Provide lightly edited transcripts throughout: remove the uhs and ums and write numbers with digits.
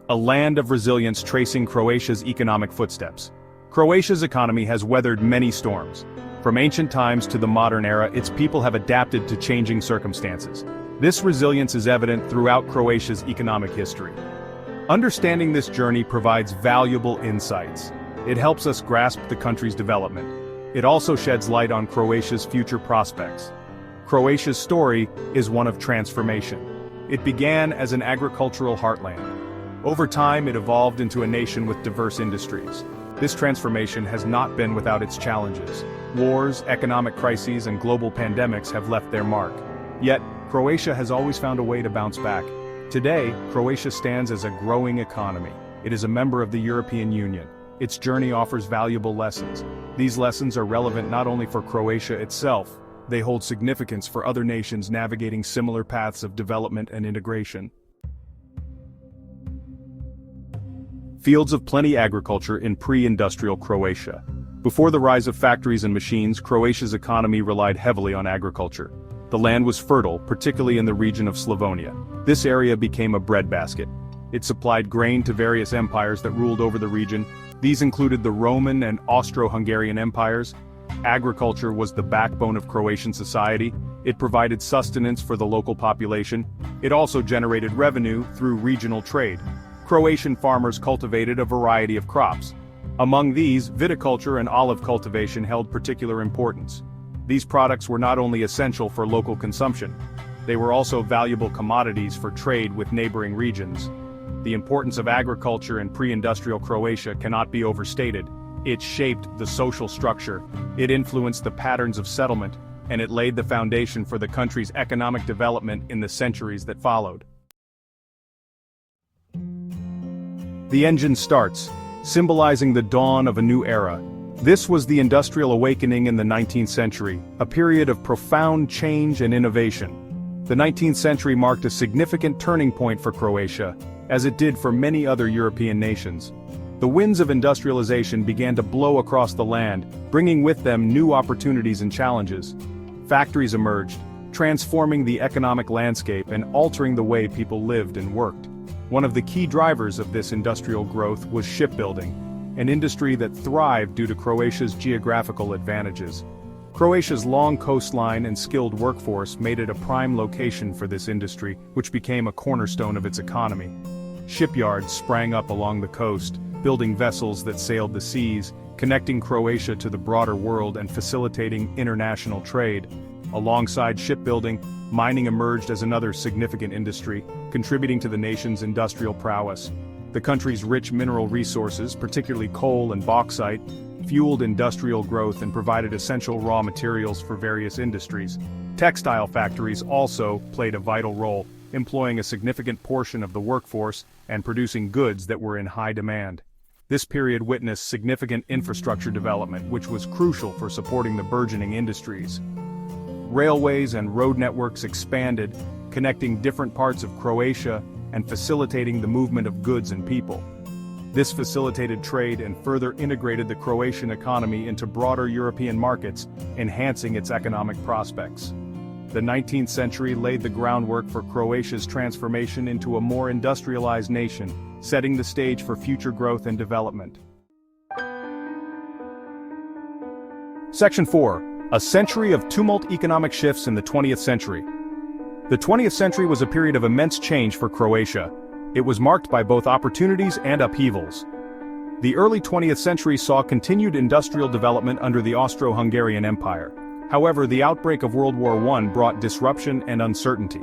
a land of resilience tracing Croatia's economic footsteps. Croatia's economy has weathered many storms. From ancient times to the modern era, its people have adapted to changing circumstances. This resilience is evident throughout Croatia's economic history. Understanding this journey provides valuable insights. It helps us grasp the country's development. It also sheds light on Croatia's future prospects. Croatia's story is one of transformation. It began as an agricultural heartland. Over time, it evolved into a nation with diverse industries. This transformation has not been without its challenges. Wars, economic crises, and global pandemics have left their mark. Yet, Croatia has always found a way to bounce back. Today, Croatia stands as a growing economy. It is a member of the European Union. Its journey offers valuable lessons. These lessons are relevant not only for Croatia itself, they hold significance for other nations navigating similar paths of development and integration. Fields of plenty agriculture in pre-industrial Croatia. Before the rise of factories and machines, Croatia's economy relied heavily on agriculture. The land was fertile, particularly in the region of Slavonia. This area became a breadbasket. It supplied grain to various empires that ruled over the region. These included the Roman and Austro-Hungarian empires. Agriculture was the backbone of Croatian society. It provided sustenance for the local population. It also generated revenue through regional trade. Croatian farmers cultivated a variety of crops. Among these, viticulture and olive cultivation held particular importance. These products were not only essential for local consumption, they were also valuable commodities for trade with neighboring regions. The importance of agriculture in pre-industrial Croatia cannot be overstated. It shaped the social structure, it influenced the patterns of settlement, and it laid the foundation for the country's economic development in the centuries that followed. The engine starts, symbolizing the dawn of a new era. This was the Industrial Awakening in the 19th century, a period of profound change and innovation. The 19th century marked a significant turning point for Croatia, as it did for many other European nations. The winds of industrialization began to blow across the land, bringing with them new opportunities and challenges. Factories emerged, transforming the economic landscape and altering the way people lived and worked. One of the key drivers of this industrial growth was shipbuilding, an industry that thrived due to Croatia's geographical advantages. Croatia's long coastline and skilled workforce made it a prime location for this industry, which became a cornerstone of its economy. Shipyards sprang up along the coast, building vessels that sailed the seas, connecting Croatia to the broader world and facilitating international trade. Alongside shipbuilding, mining emerged as another significant industry, contributing to the nation's industrial prowess. The country's rich mineral resources, particularly coal and bauxite, fueled industrial growth and provided essential raw materials for various industries. Textile factories also played a vital role, employing a significant portion of the workforce and producing goods that were in high demand. This period witnessed significant infrastructure development, which was crucial for supporting the burgeoning industries. Railways and road networks expanded, connecting different parts of Croatia and facilitating the movement of goods and people. This facilitated trade and further integrated the Croatian economy into broader European markets, enhancing its economic prospects. The 19th century laid the groundwork for Croatia's transformation into a more industrialized nation, setting the stage for future growth and development. Section 4. A century of tumult economic shifts in the 20th century. The 20th century was a period of immense change for Croatia. It was marked by both opportunities and upheavals. The early 20th century saw continued industrial development under the Austro-Hungarian Empire. However, the outbreak of World War I brought disruption and uncertainty.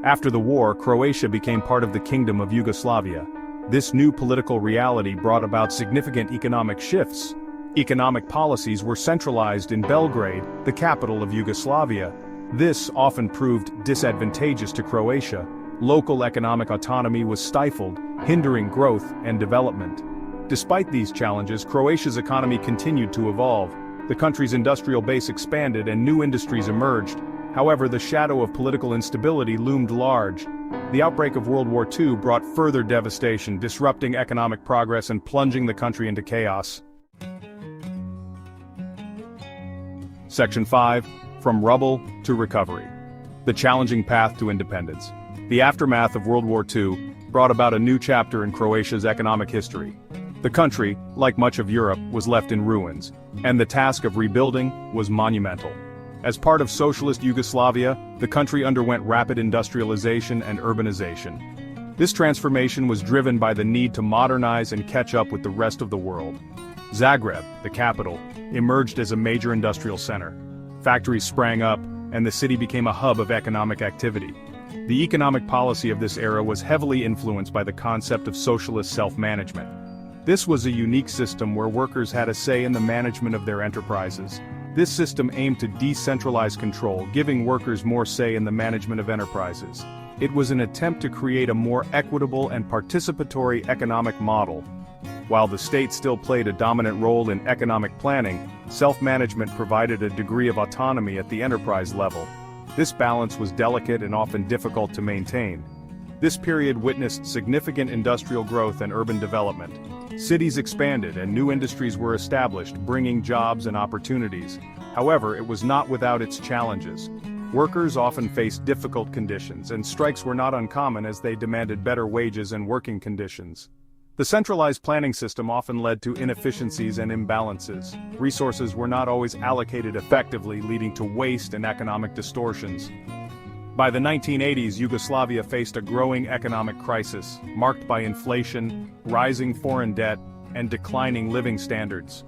After the war, Croatia became part of the Kingdom of Yugoslavia. This new political reality brought about significant economic shifts. Economic policies were centralized in Belgrade, the capital of Yugoslavia. This often proved disadvantageous to Croatia. Local economic autonomy was stifled, hindering growth and development. Despite these challenges, Croatia's economy continued to evolve. The country's industrial base expanded and new industries emerged. However, the shadow of political instability loomed large. The outbreak of World War II brought further devastation, disrupting economic progress and plunging the country into chaos. Section 5. From Rubble to Recovery. The challenging path to independence. The aftermath of World War II brought about a new chapter in Croatia's economic history. The country, like much of Europe, was left in ruins, and the task of rebuilding was monumental. As part of socialist Yugoslavia, the country underwent rapid industrialization and urbanization. This transformation was driven by the need to modernize and catch up with the rest of the world. Zagreb, the capital, emerged as a major industrial center. Factories sprang up, and the city became a hub of economic activity. The economic policy of this era was heavily influenced by the concept of socialist self-management. This was a unique system where workers had a say in the management of their enterprises. This system aimed to decentralize control, giving workers more say in the management of enterprises. It was an attempt to create a more equitable and participatory economic model. While the state still played a dominant role in economic planning, self-management provided a degree of autonomy at the enterprise level. This balance was delicate and often difficult to maintain. This period witnessed significant industrial growth and urban development. Cities expanded and new industries were established, bringing jobs and opportunities. However, it was not without its challenges. Workers often faced difficult conditions, and strikes were not uncommon as they demanded better wages and working conditions. The centralized planning system often led to inefficiencies and imbalances. Resources were not always allocated effectively, leading to waste and economic distortions. By the 1980s, Yugoslavia faced a growing economic crisis, marked by inflation, rising foreign debt, and declining living standards.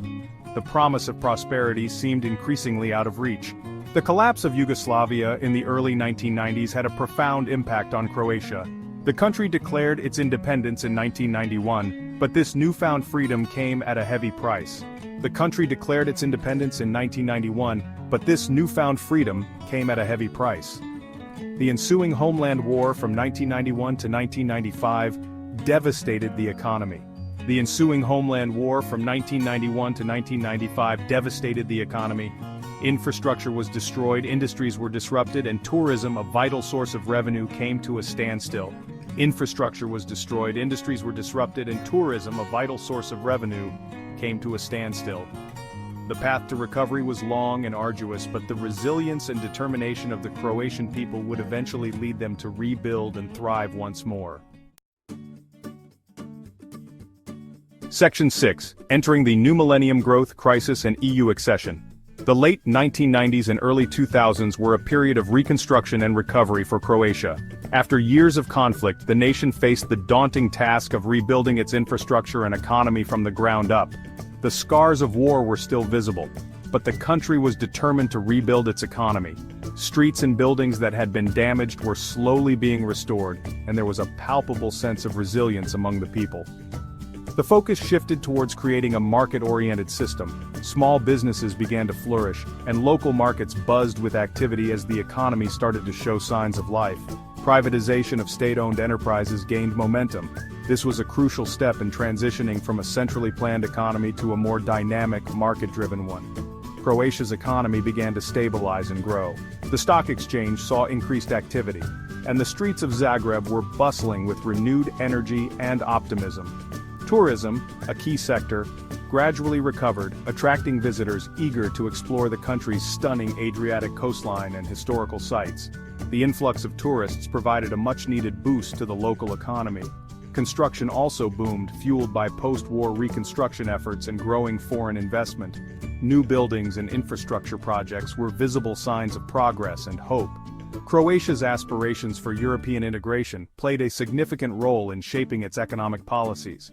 The promise of prosperity seemed increasingly out of reach. The collapse of Yugoslavia in the early 1990s had a profound impact on Croatia. The country declared its independence in 1991, but this newfound freedom came at a heavy price. The country declared its independence in 1991, but this newfound freedom came at a heavy price. The ensuing Homeland War from 1991 to 1995 devastated the economy. The ensuing Homeland War from 1991 to 1995 devastated the economy. Infrastructure was destroyed, industries were disrupted, and tourism, a vital source of revenue, came to a standstill. Infrastructure was destroyed, industries were disrupted, and tourism, a vital source of revenue, came to a standstill. The path to recovery was long and arduous, but the resilience and determination of the Croatian people would eventually lead them to rebuild and thrive once more. Section 6. Entering the New Millennium Growth Crisis and EU Accession. The late 1990s and early 2000s were a period of reconstruction and recovery for Croatia. After years of conflict, the nation faced the daunting task of rebuilding its infrastructure and economy from the ground up. The scars of war were still visible, but the country was determined to rebuild its economy. Streets and buildings that had been damaged were slowly being restored, and there was a palpable sense of resilience among the people. The focus shifted towards creating a market-oriented system. Small businesses began to flourish, and local markets buzzed with activity as the economy started to show signs of life. Privatization of state-owned enterprises gained momentum. This was a crucial step in transitioning from a centrally planned economy to a more dynamic, market-driven one. Croatia's economy began to stabilize and grow. The stock exchange saw increased activity, and the streets of Zagreb were bustling with renewed energy and optimism. Tourism, a key sector, gradually recovered, attracting visitors eager to explore the country's stunning Adriatic coastline and historical sites. The influx of tourists provided a much-needed boost to the local economy. Construction also boomed, fueled by post-war reconstruction efforts and growing foreign investment. New buildings and infrastructure projects were visible signs of progress and hope. Croatia's aspirations for European integration played a significant role in shaping its economic policies.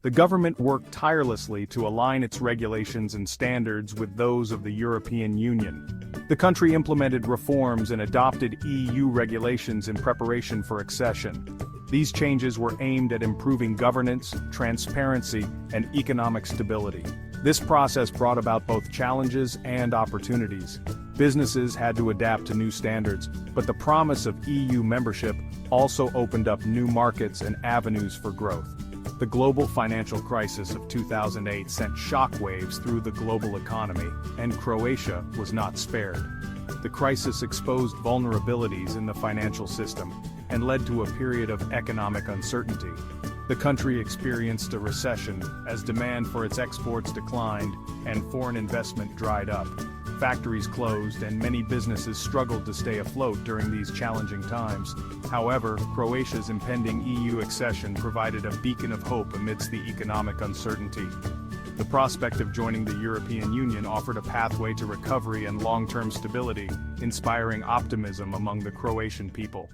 The government worked tirelessly to align its regulations and standards with those of the European Union. The country implemented reforms and adopted EU regulations in preparation for accession. These changes were aimed at improving governance, transparency, and economic stability. This process brought about both challenges and opportunities. Businesses had to adapt to new standards, but the promise of EU membership also opened up new markets and avenues for growth. The global financial crisis of 2008 sent shockwaves through the global economy, and Croatia was not spared. The crisis exposed vulnerabilities in the financial system and led to a period of economic uncertainty. The country experienced a recession as demand for its exports declined and foreign investment dried up. factories closed and many businesses struggled to stay afloat during these challenging times. However, Croatia's impending EU accession provided a beacon of hope amidst the economic uncertainty. The prospect of joining the European Union offered a pathway to recovery and long-term stability, inspiring optimism among the Croatian people.